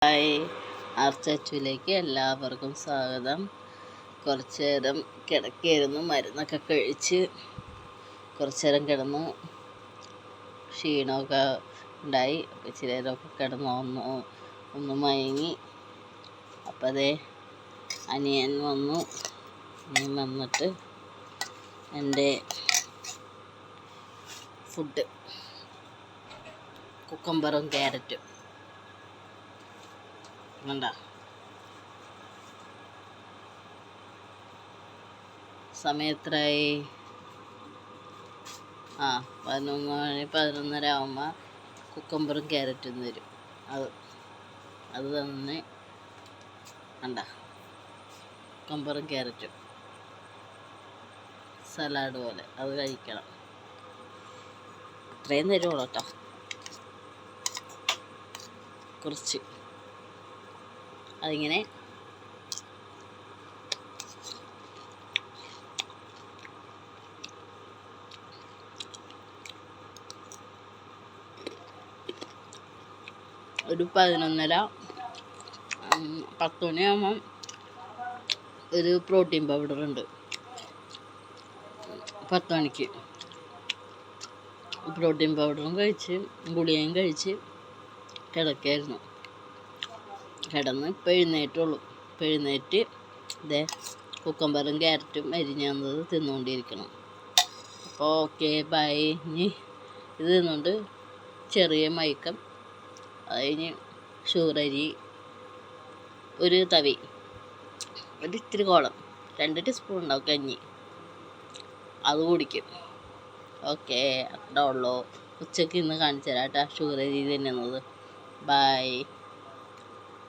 Hi, ആർച്ചച്ചുവിലേക്ക് എല്ലാവർക്കും സ്വാഗതം. കുറച്ച് നേരം കിടക്കുകയായിരുന്നു, മരുന്നൊക്കെ കഴിച്ച് കുറച്ച് നേരം കിടന്നു. ക്ഷീണമൊക്കെ ഉണ്ടായി. അപ്പോൾ ഇച്ചിരി നേരമൊക്കെ കിടന്നു ഒന്ന് മയങ്ങി. അപ്പോൾ അതേ അനിയൻ വന്നു. അനിയൻ വന്നിട്ട് എൻ്റെ ഫുഡ് കുക്കുംബറും ക്യാരറ്റും കണ്ട. സമയത്രയായി? 11:30 ആകുമ്പോൾ കുക്കുംബറും ക്യാരറ്റും തരും. അത് തന്നെ കണ്ട. കുക്കുംബറും ക്യാരറ്റും സലാഡ് പോലെ അത് കഴിക്കണം. ഇത്രയും തരുള്ളൂ കേട്ടോ. കുറച്ച് അതിങ്ങനെ ഒരു 11:30 10 മണിയാകുമ്പം ഒരു പ്രോട്ടീൻ പൗഡർ ഉണ്ട്. 10 മണിക്ക് പ്രോട്ടീൻ പൗഡറും കഴിച്ച് ഗുളികയും കഴിച്ച് കിടക്കായിരുന്നു. കിടന്ന് ഇപ്പോൾ എഴുന്നേറ്റുള്ളൂ. ഇപ്പോൾ എഴുന്നേറ്റ് ഇതേ കുക്കുംബറും ക്യാരറ്റും അരിഞ്ഞത് തിന്നുകൊണ്ടിരിക്കണം. അപ്പോൾ ഓക്കെ, ബൈ. ഇനി ഇത് തിന്നുകൊണ്ട് ചെറിയ മയക്കം. അത് കഴിഞ്ഞ് ഷുഗറരി ഒരു തവി, ഇത്തിരി കോളം 2 ടീസ്പൂൺ ഉണ്ടാവും കഞ്ഞി, അത് കുടിക്കും. ഓക്കെ, അത്രേ ഉള്ളൂ. ഉച്ചയ്ക്ക് ഇന്ന് കാണിച്ചു തരാം കേട്ടോ ഷുഗർ അരി തിന്നുന്നത്. ബൈ.